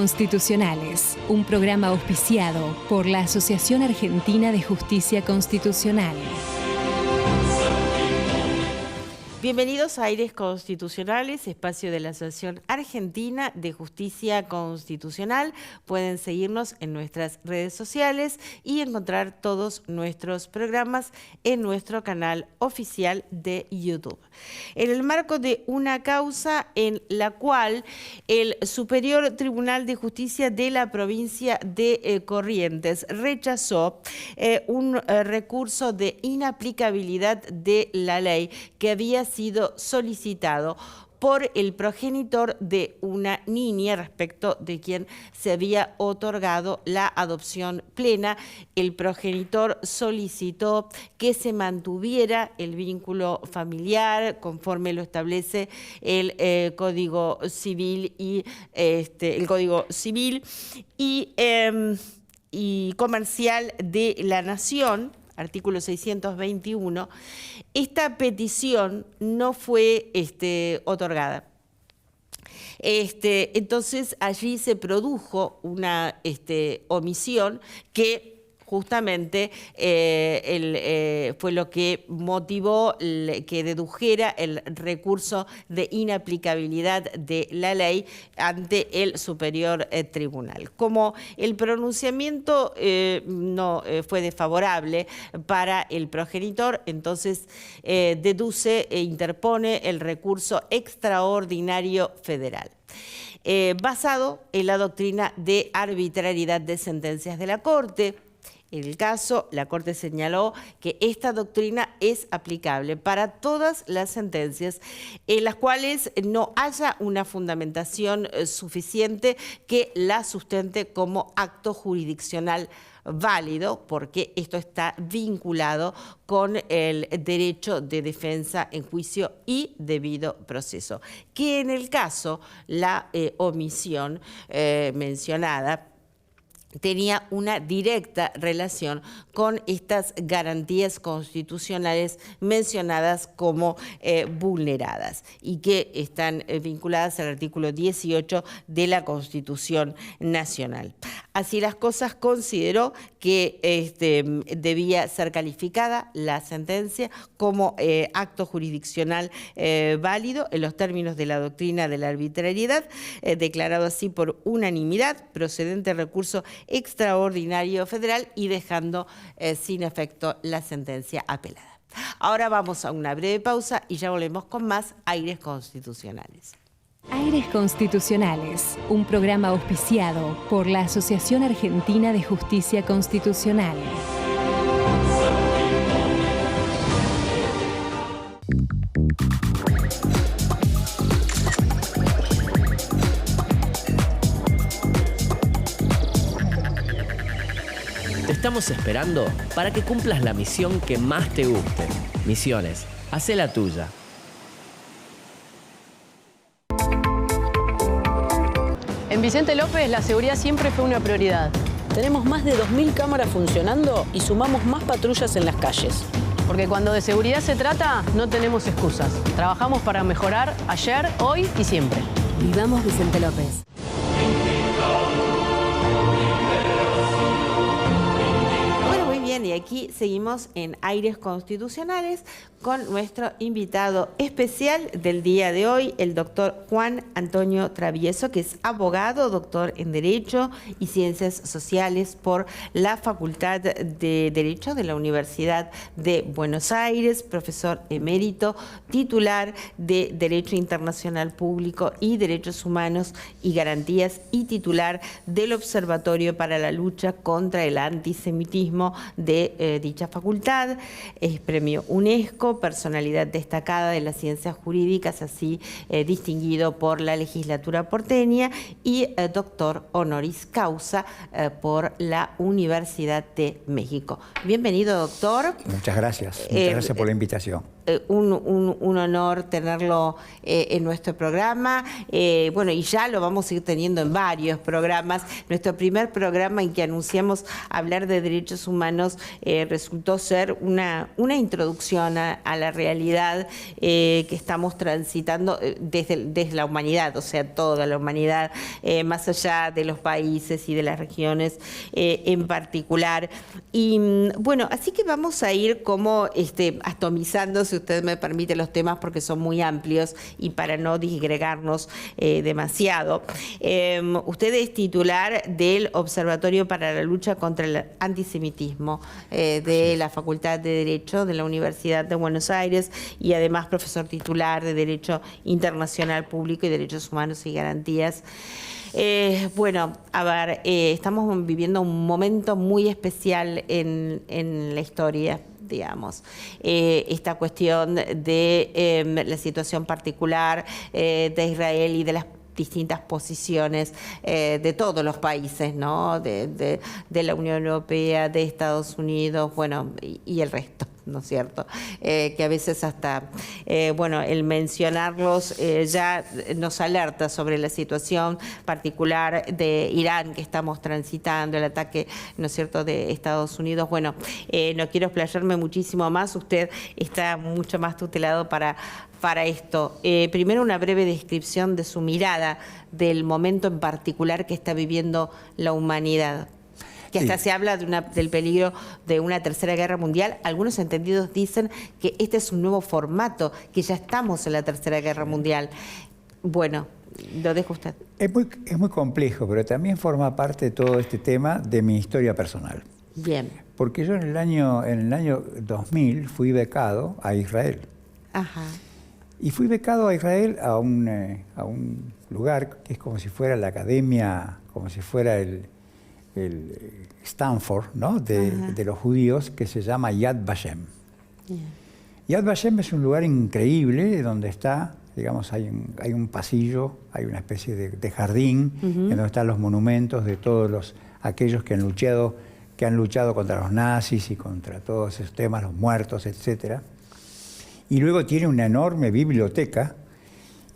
Constitucionales, un programa auspiciado por la Asociación Argentina de Justicia Constitucional. Bienvenidos a Aires Constitucionales, espacio de la Asociación Argentina de Justicia Constitucional. Pueden seguirnos en nuestras redes sociales y encontrar todos nuestros programas en nuestro canal oficial de YouTube. En el marco de una causa en la cual el Superior Tribunal de Justicia de la provincia de Corrientes rechazó un recurso de inaplicabilidad de la ley que había sido solicitado por el progenitor de una niña respecto de quien se había otorgado la adopción plena. El progenitor solicitó que se mantuviera el vínculo familiar conforme lo establece el Código Civil y el Código Civil y Comercial de la Nación, artículo 621, esta petición no fue otorgada. Entonces allí se produjo una omisión que justamente fue lo que motivó que dedujera el recurso de inaplicabilidad de la ley ante el Superior Tribunal. Como el pronunciamiento no fue desfavorable para el progenitor, entonces deduce e interpone el recurso extraordinario federal. Basado en la doctrina de arbitrariedad de sentencias de la Corte. En el caso, la Corte señaló que esta doctrina es aplicable para todas las sentencias en las cuales no haya una fundamentación suficiente que la sustente como acto jurisdiccional válido, porque esto está vinculado con el derecho de defensa en juicio y debido proceso. Que en el caso, la omisión mencionada tenía una directa relación con estas garantías constitucionales mencionadas como vulneradas y que están vinculadas al artículo 18 de la Constitución Nacional. Así las cosas, consideró que debía ser calificada la sentencia como acto jurisdiccional válido en los términos de la doctrina de la arbitrariedad, declarado así por unanimidad, procedente recurso extraordinario federal y dejando sin efecto la sentencia apelada. Ahora vamos a una breve pausa y ya volvemos con más Aires Constitucionales. Aires Constitucionales, un programa auspiciado por la Asociación Argentina de Justicia Constitucional. Te estamos esperando para que cumplas la misión que más te guste. Misiones, hacé la tuya. En Vicente López la seguridad siempre fue una prioridad. Tenemos más de 2000 cámaras funcionando y sumamos más patrullas en las calles. Porque cuando de seguridad se trata, no tenemos excusas. Trabajamos para mejorar ayer, hoy y siempre. Vivamos Vicente López. Y aquí seguimos en Aires Constitucionales con nuestro invitado especial del día de hoy, el doctor Juan Antonio Travieso, que es abogado, doctor en Derecho y Ciencias Sociales por la Facultad de Derecho de la Universidad de Buenos Aires, profesor emérito, titular de Derecho Internacional Público y Derechos Humanos y Garantías y titular del Observatorio para la Lucha contra el Antisemitismo de dicha facultad. Es premio UNESCO, personalidad destacada de las ciencias jurídicas, así distinguido por la legislatura porteña y doctor honoris causa por la Universidad de México. Bienvenido, doctor. Muchas gracias por la invitación. un honor tenerlo en nuestro programa. Bueno, y ya lo vamos a ir teniendo en varios programas. Nuestro primer programa en que anunciamos hablar de derechos humanos resultó ser una introducción a la realidad que estamos transitando desde la humanidad, o sea, toda la humanidad, más allá de los países y de las regiones en particular. Y bueno, así que vamos a ir como atomizando, si usted me permite, los temas porque son muy amplios y para no disgregarnos demasiado. Usted es titular del Observatorio para la Lucha contra el Antisemitismo de la Facultad de Derecho de la Universidad de Buenos Aires y además profesor titular de Derecho Internacional Público y Derechos Humanos y Garantías. Bueno, a ver, estamos viviendo un momento muy especial en la historia, digamos. Esta cuestión de la situación particular de Israel y de las distintas posiciones de todos los países, ¿no? De la Unión Europea, de Estados Unidos, bueno, y el resto, ¿no es cierto? Que a veces hasta, bueno, el mencionarlos ya nos alerta sobre la situación particular de Irán que estamos transitando, el ataque, ¿no es cierto?, de Estados Unidos. Bueno, no quiero explayarme muchísimo más, usted está mucho más tutelado para esto. Primero, una breve descripción de su mirada del momento en particular que está viviendo la humanidad. Que hasta se habla del peligro de una tercera guerra mundial. Algunos entendidos dicen que este es un nuevo formato, que ya estamos en la tercera guerra mundial. Bueno, lo dejo a usted. Es muy complejo, pero también forma parte de todo este tema de mi historia personal. Bien. Porque yo en el año 2000 fui becado a Israel. Ajá. Y fui becado a Israel a un lugar que es como si fuera la academia, como si fuera el Stanford, ¿no?, de los judíos, que se llama Yad Vashem. Yad Vashem es un lugar increíble donde está, digamos, hay un pasillo, hay una especie de jardín en donde están los monumentos de todos aquellos que han luchado contra los nazis y contra todos esos temas, los muertos, etcétera. Y luego tiene una enorme biblioteca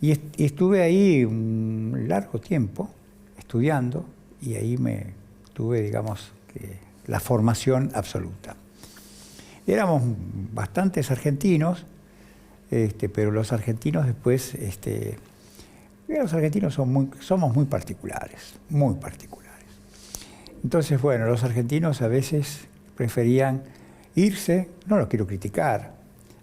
y estuve ahí un largo tiempo estudiando y ahí tuve, digamos, la formación absoluta. Éramos bastantes argentinos, pero los argentinos después, los argentinos somos muy particulares, muy particulares. Entonces, bueno, los argentinos a veces preferían irse, no los quiero criticar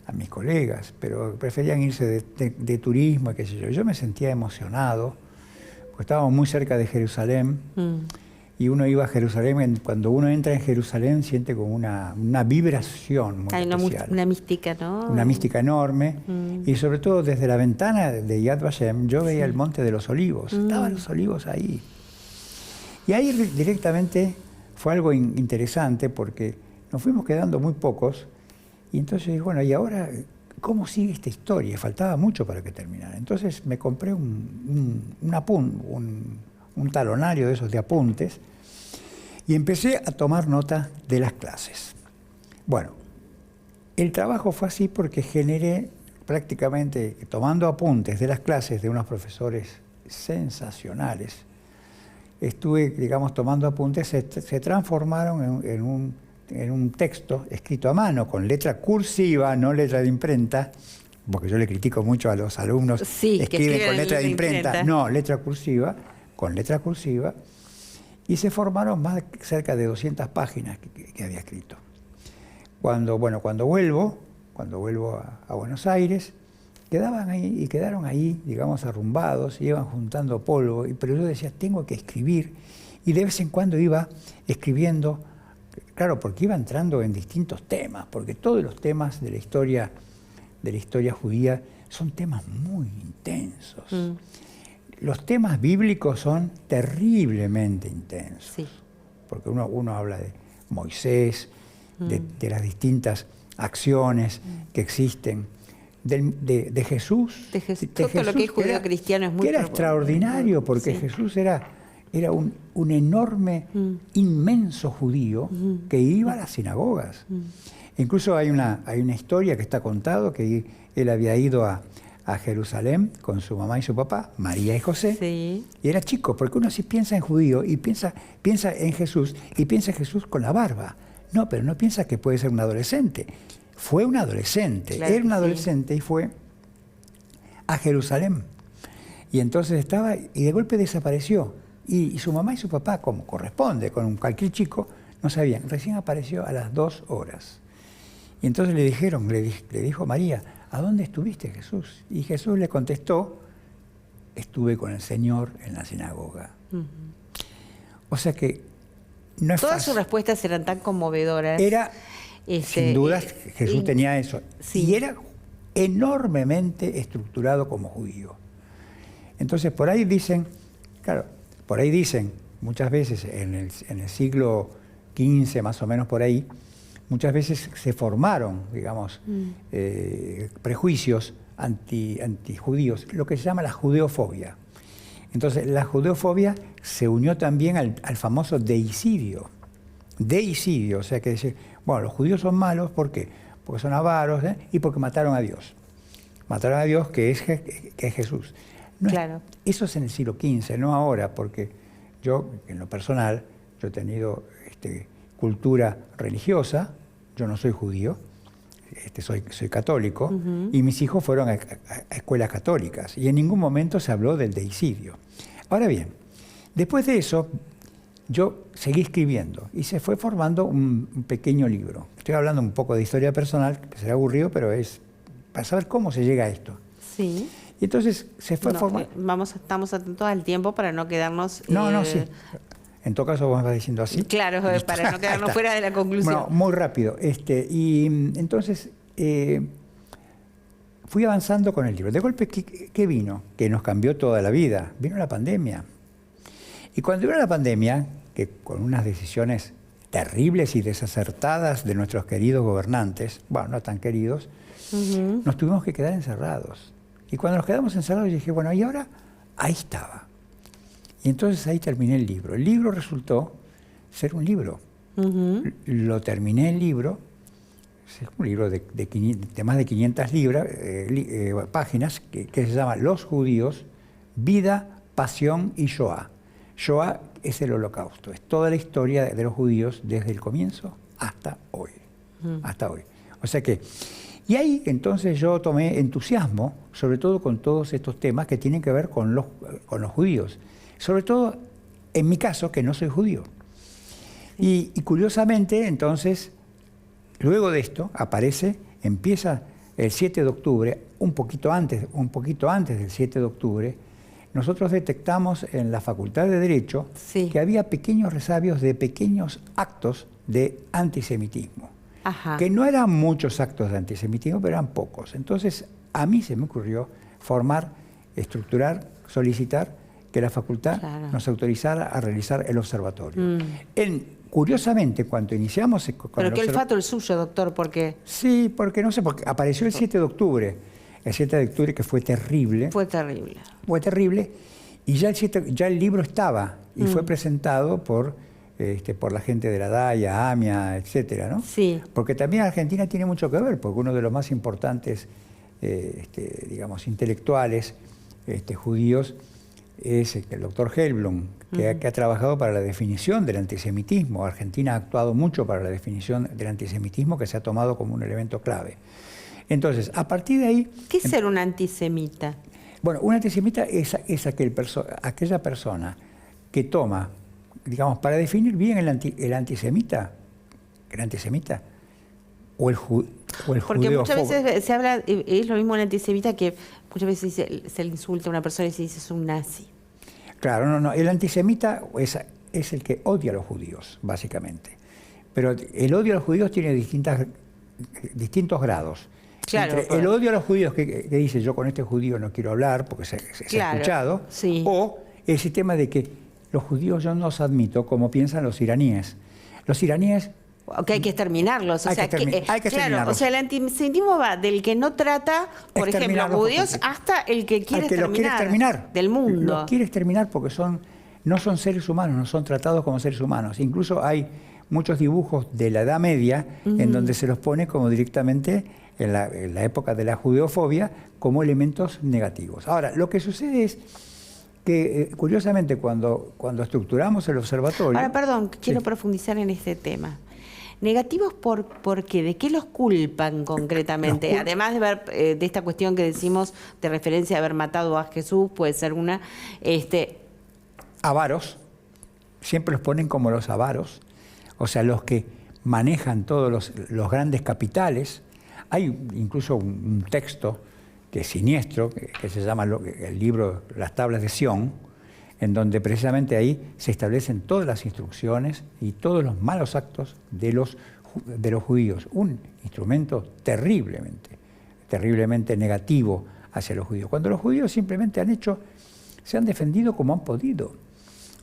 a mis colegas, pero preferían irse de turismo, qué sé yo. Yo me sentía emocionado, porque estábamos muy cerca de Jerusalén, y uno iba a Jerusalén, cuando uno entra en Jerusalén siente como una vibración muy especial. Una mística, ¿no? Una mística enorme, y sobre todo desde la ventana de Yad Vashem yo veía el Monte de los Olivos, estaban los olivos ahí. Y ahí directamente fue algo interesante porque nos fuimos quedando muy pocos. Y entonces, bueno, ¿y ahora cómo sigue esta historia? Faltaba mucho para que terminara. Entonces me compré un talonario de esos de apuntes y empecé a tomar nota de las clases. Bueno, el trabajo fue así porque generé prácticamente, tomando apuntes de las clases de unos profesores sensacionales, estuve, digamos, tomando apuntes, se transformaron en un texto escrito a mano, con letra cursiva, no letra de imprenta, porque yo le critico mucho a los alumnos que escriben con letra de imprenta. No, letra cursiva, con letra cursiva, y se formaron cerca de 200 páginas que había escrito. Cuando vuelvo a Buenos Aires, quedaron ahí, digamos, arrumbados, iban juntando polvo, pero yo decía, tengo que escribir, y de vez en cuando iba escribiendo. Claro, porque iba entrando en distintos temas, porque todos los temas de la historia judía son temas muy intensos. Los temas bíblicos son terriblemente intensos, porque uno habla de Moisés, de las distintas acciones que existen, de Jesús. Todo lo que es judeo-cristiano es muy era extraordinario, porque Jesús era un enorme, inmenso judío que iba a las sinagogas. Incluso hay una historia que está contado que él había ido a Jerusalén con su mamá y su papá, María y José, Sí. y era chico, porque uno sí piensa en judío y piensa en Jesús, y piensa en Jesús con la barba. No, pero no piensa que puede ser un adolescente. Fue un adolescente, Claro era un que sí. adolescente y fue a Jerusalén. Y entonces estaba, y de golpe desapareció. Y su mamá y su papá, como corresponde con cualquier chico, no sabían. Recién apareció a las 2 horas. Y entonces le dijeron, le dijo María, ¿a dónde estuviste, Jesús? Y Jesús le contestó, estuve con el Señor en la sinagoga. O sea que no es Todas fácil. sus respuestas eran tan conmovedoras. Era, sin dudas, Jesús y- tenía eso. sí. Y era enormemente estructurado como judío. Entonces, por ahí dicen, claro, por ahí dicen, muchas veces en el siglo XV, más o menos por ahí, muchas veces se formaron, digamos, prejuicios antijudíos, lo que se llama la judeofobia. Entonces, la judeofobia se unió también al famoso deicidio. Deicidio, o sea que decir, bueno, los judíos son malos, ¿por qué? Porque son avaros, y porque mataron a Dios. Mataron a Dios, que es Jesús. No es- Claro. eso es en el siglo XV, no ahora, porque yo, en lo personal, yo he tenido cultura religiosa, yo no soy judío, soy católico, y mis hijos fueron a escuelas católicas, y en ningún momento se habló del deicidio. Ahora bien, después de eso, yo seguí escribiendo, y se fue formando un pequeño libro. Estoy hablando un poco de historia personal, que será aburrido, pero es para saber cómo se llega a esto. Sí. Y entonces se fue No, formando... estamos atentos al tiempo para no quedarnos... No, sí. En todo caso, vos me vas diciendo así. Claro, Listo. para no Ahí quedarnos está. fuera de la conclusión. Bueno, muy rápido. Y entonces fui avanzando con el libro. De golpe, ¿qué vino? Que nos cambió toda la vida. Vino la pandemia. Y cuando vino la pandemia, que con unas decisiones terribles y desacertadas de nuestros queridos gobernantes, bueno, no tan queridos, nos tuvimos que quedar encerrados. Y cuando nos quedamos encerrados, yo dije, bueno, ¿y ahora? Ahí estaba. Y entonces ahí terminé el libro. El libro resultó ser un libro. Lo terminé el libro, es un libro de más de 500 páginas, que se llama Los judíos, vida, pasión y Shoah. Shoah es el holocausto, es toda la historia de los judíos desde el comienzo hasta hoy. Hasta hoy. O sea que, y ahí entonces yo tomé entusiasmo, sobre todo con todos estos temas que tienen que ver con los judíos. Sobre todo, en mi caso, que no soy judío. Y curiosamente, entonces, luego de esto, empieza el 7 de octubre, un poquito antes del 7 de octubre, nosotros detectamos en la Facultad de Derecho Sí. que había pequeños resabios de pequeños actos de antisemitismo. Ajá. Que no eran muchos actos de antisemitismo, pero eran pocos. Entonces, a mí se me ocurrió estructurar, solicitar que la facultad Claro. nos autorizara a realizar el observatorio. Curiosamente, cuando iniciamos con Pero qué olfato el suyo, doctor, porque Sí, porque no sé, porque apareció el 7 de octubre. El 7 de octubre que fue terrible. fue terrible. Fue terrible. Y ya el libro estaba y fue presentado por la gente de la DAIA, AMIA, etcétera, ¿no? Sí. Porque también Argentina tiene mucho que ver, porque uno de los más importantes, digamos, intelectuales judíos es el doctor Hellblum, que ha trabajado para la definición del antisemitismo. Argentina ha actuado mucho para la definición del antisemitismo, que se ha tomado como un elemento clave. Entonces, a partir de ahí... ¿Qué es ser un antisemita? Bueno, un antisemita es aquella persona que toma, digamos, para definir bien el antisemita, o el Porque judeófobo. muchas veces se habla, es lo mismo un antisemita que muchas veces se le insulta a una persona y se dice es un nazi. Claro, no. El antisemita es el que odia a los judíos, básicamente. Pero el odio a los judíos tiene distintos grados. Claro, Entre el odio a los judíos que dice yo con este judío no quiero hablar porque se ha Claro, escuchado, sí. o el sistema de que los judíos yo no los admito como piensan los iraníes. Los iraníes Que hay que exterminarlos. Hay que claro, exterminarlos. o sea, el antisemitismo va del que no trata, por ejemplo, Exterminarlos judíos, por completo. hasta el que quiere al que los quiere exterminar. del mundo. Los quiere exterminar porque no son seres humanos, no son tratados como seres humanos. Incluso hay muchos dibujos de la Edad Media en donde se los pone como directamente en la época de la judeofobia como elementos negativos. Ahora, lo que sucede es que, curiosamente, cuando estructuramos el observatorio... Ahora, perdón, quiero profundizar en este tema. ¿Negativos por qué? ¿De qué los culpan concretamente? Además de ver de esta cuestión que decimos de referencia de haber matado a Jesús, puede ser una... Avaros, siempre los ponen como los avaros, o sea, los que manejan todos los grandes capitales. Hay incluso un texto que es siniestro, que se llama el libro Las Tablas de Sión, en donde precisamente ahí se establecen todas las instrucciones y todos los malos actos de los judíos. Un instrumento terriblemente negativo hacia los judíos. Cuando los judíos simplemente se han defendido como han podido.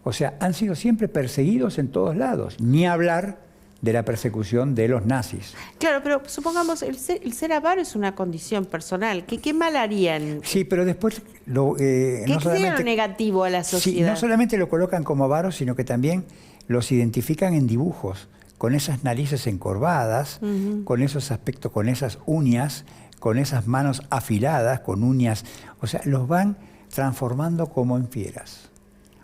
O sea, han sido siempre perseguidos en todos lados. Ni hablar de la persecución de los nazis. Claro, pero supongamos, el ser avaro es una condición personal. ¿Qué mal harían? Sí, pero después... ¿Qué sería lo negativo a la sociedad? Sí, no solamente lo colocan como avaros, sino que también los identifican en dibujos, con esas narices encorvadas, con esos aspectos, con esas uñas, con esas manos afiladas, con uñas. O sea, los van transformando como en fieras.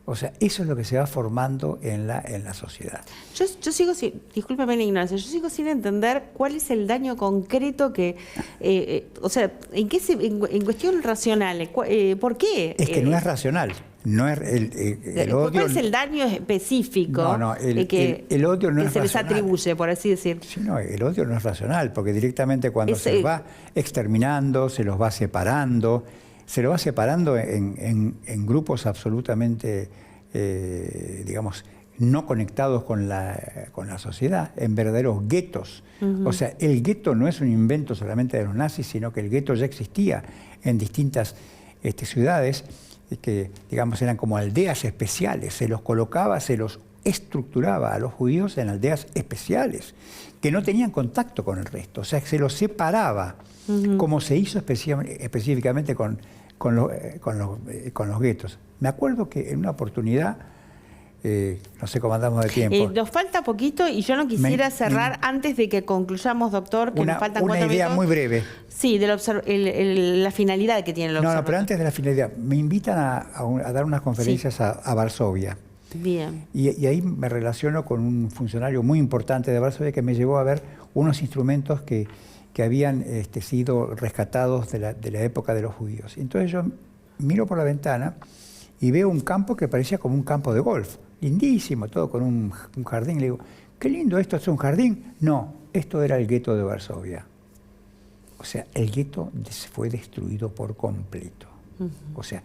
O sea, eso es lo que se va formando en la sociedad. Yo sigo discúlpame la ignorancia, yo sigo sin entender cuál es el daño concreto que, o sea, en cuestión racional, ¿por qué? Es que no es racional. No es el odio. ¿Cuál es el daño específico el odio no es racional, que se les atribuye, por así decir? Sí, no, el odio no es racional, porque directamente cuando se los va exterminando, se los va separando en grupos absolutamente, digamos, no conectados con la sociedad, en verdaderos guetos. O sea, el gueto no es un invento solamente de los nazis, sino que el gueto ya existía en distintas ciudades que, digamos, eran como aldeas especiales. Se los colocaba, se los estructuraba a los judíos en aldeas especiales, que no tenían contacto con el resto. O sea, se los separaba, como se hizo específicamente con los guetos. Me acuerdo que en una oportunidad, no sé cómo andamos de tiempo. Nos falta poquito y yo no quisiera cerrar antes de que concluyamos, doctor, que nos faltan 4 minutos. Una idea muy breve. Sí, de la finalidad que tiene el observatorio. No, pero antes de la finalidad, me invitan a dar unas conferencias a Varsovia. Bien. Y ahí me relaciono con un funcionario muy importante de Varsovia que me llevó a ver unos instrumentos que habían sido rescatados de la época de los judíos. Entonces yo miro por la ventana y veo un campo que parecía como un campo de golf, lindísimo, todo con un jardín. Le digo, qué lindo, ¿esto es un jardín? No, esto era el gueto de Varsovia. O sea, el gueto fue destruido por completo. O sea,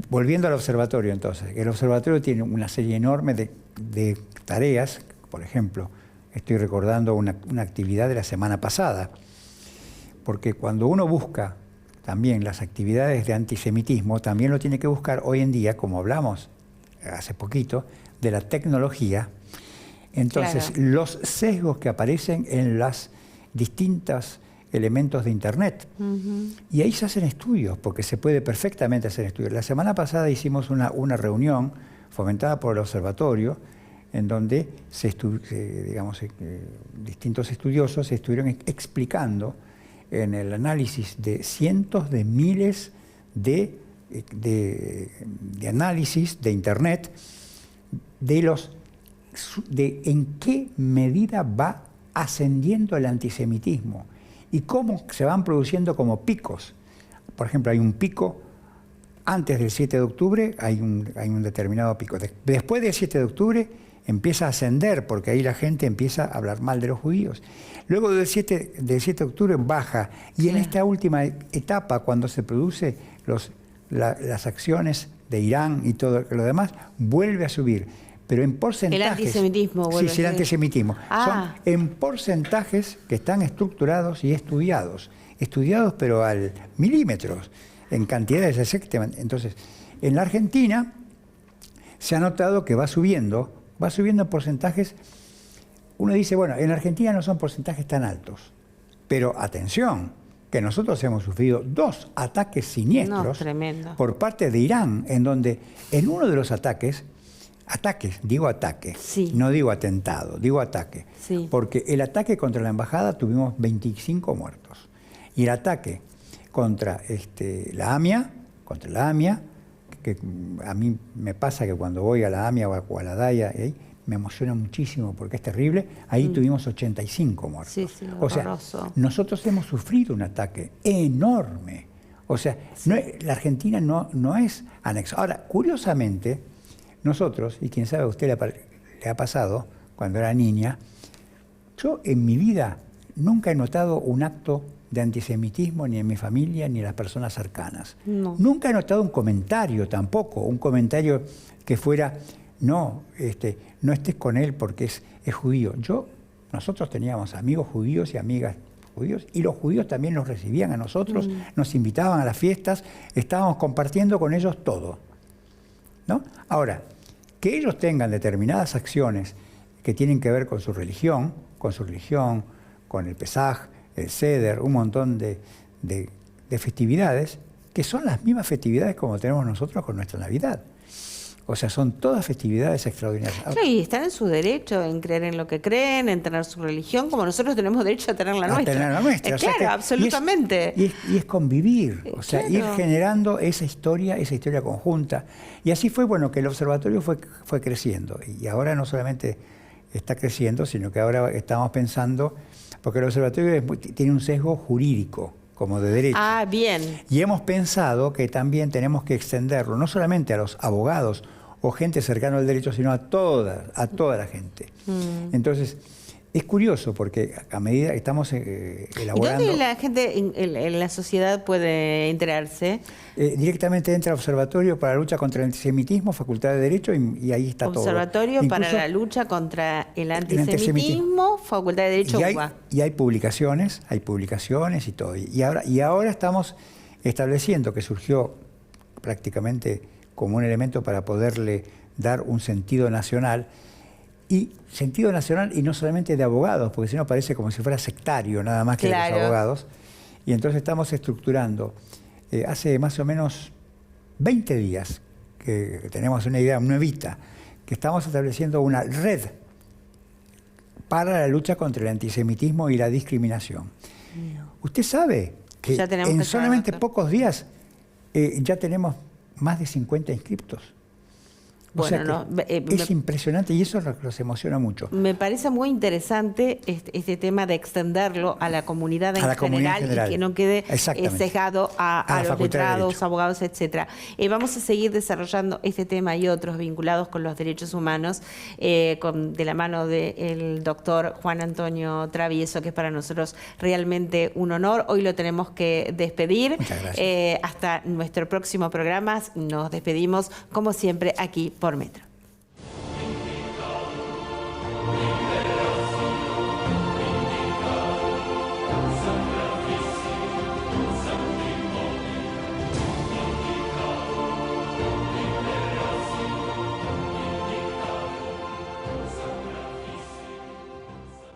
volviendo al observatorio entonces, el observatorio tiene una serie enorme de tareas. Por ejemplo, estoy recordando una actividad de la semana pasada, porque cuando uno busca también las actividades de antisemitismo, también lo tiene que buscar hoy en día, como hablamos hace poquito, de la tecnología. Entonces, claro, los sesgos que aparecen en los distintos elementos de Internet. Y ahí se hacen estudios, porque se puede perfectamente hacer estudios. La semana pasada hicimos una reunión fomentada por el observatorio, en donde distintos estudiosos estuvieron explicando en el análisis de cientos de miles de análisis de Internet de en qué medida va ascendiendo el antisemitismo y cómo se van produciendo como picos. Por ejemplo, hay un pico antes del 7 de octubre, hay un determinado pico. Después del 7 de octubre empieza a ascender, porque ahí la gente empieza a hablar mal de los judíos. Luego del 7 de octubre baja, y en esta última etapa, cuando se producen las acciones de Irán y todo lo demás, vuelve a subir. Pero en porcentajes... El antisemitismo vuelve a subir. Sí, el antisemitismo. Son en porcentajes que están estructurados y estudiados pero al milímetros, en cantidades exactas. Entonces, en la Argentina se ha notado que va subiendo en porcentajes. Uno dice, bueno, en Argentina no son porcentajes tan altos, pero atención, que nosotros hemos sufrido 2 ataques siniestros por parte de Irán, en donde en uno de los ataques Ataques, digo ataque, Sí. no digo atentado, digo ataque. Sí. Porque el ataque contra la embajada tuvimos 25 muertos. Y el ataque contra la AMIA, que a mí me pasa que cuando voy a la AMIA o a la DAIA, me emociona muchísimo porque es terrible, ahí tuvimos 85 muertos. Sí, sí, o sea, horroroso. nosotros hemos sufrido un ataque enorme. O sea, la Argentina no es anexo. Ahora, curiosamente, nosotros, y quién sabe a usted le ha pasado cuando era niña, yo en mi vida nunca he notado un acto de antisemitismo ni en mi familia ni en las personas cercanas. No. Nunca he notado un comentario tampoco, un comentario que fuera, no estés con él porque es judío. Nosotros teníamos amigos judíos y amigas judíos, y los judíos también nos recibían a nosotros, nos invitaban a las fiestas, estábamos compartiendo con ellos todo, ¿no? Ahora, que ellos tengan determinadas acciones que tienen que ver con su religión, con el Pesaj, el Seder, un montón de festividades, que son las mismas festividades como tenemos nosotros con nuestra Navidad. O sea, son todas festividades extraordinarias. Claro, y están en su derecho en creer en lo que creen, en tener su religión, como nosotros tenemos derecho a tener la nuestra. Tener la nuestra. Claro, absolutamente. Y es convivir, o sea, Claro. ir generando esa historia conjunta. Y así fue, bueno, que el observatorio fue creciendo. Y ahora no solamente está creciendo, sino que ahora estamos pensando, porque el observatorio tiene un sesgo jurídico, como de derecho. Ah, bien. Y hemos pensado que también tenemos que extenderlo, no solamente a los abogados o gente cercana al derecho, sino a toda la gente. Entonces, es curioso porque a medida que estamos elaborando... ¿Y dónde la gente en la sociedad puede enterarse? Directamente entra al Observatorio para la Lucha contra el Antisemitismo, Facultad de Derecho, y ahí está todo. Observatorio para Incluso la lucha contra el antisemitismo, Facultad de Derecho UBA. Y hay publicaciones y todo. Y ahora estamos estableciendo, que surgió prácticamente como un elemento para poderle dar un sentido nacional, y no solamente de abogados, porque si no parece como si fuera sectario nada más que Claro. de los abogados. Y entonces estamos estructurando, hace más o menos 20 días que tenemos una idea nuevita, que estamos estableciendo una red para la lucha contra el antisemitismo y la discriminación. Usted sabe que Ya tenemos en que solamente trabajar. pocos días ya tenemos más de 50 inscriptos. O Bueno, sea que es impresionante, y eso los emociona mucho. Me parece muy interesante este tema de extenderlo a la comunidad en, general, y que no quede sesgado a los letrados, abogados, etcétera. Vamos a seguir desarrollando este tema y otros vinculados con los derechos humanos de la mano del doctor Juan Antonio Travieso, que es para nosotros realmente un honor. Hoy lo tenemos que despedir. Muchas gracias. Hasta nuestro próximo programa. Nos despedimos, como siempre, aquí por Metro.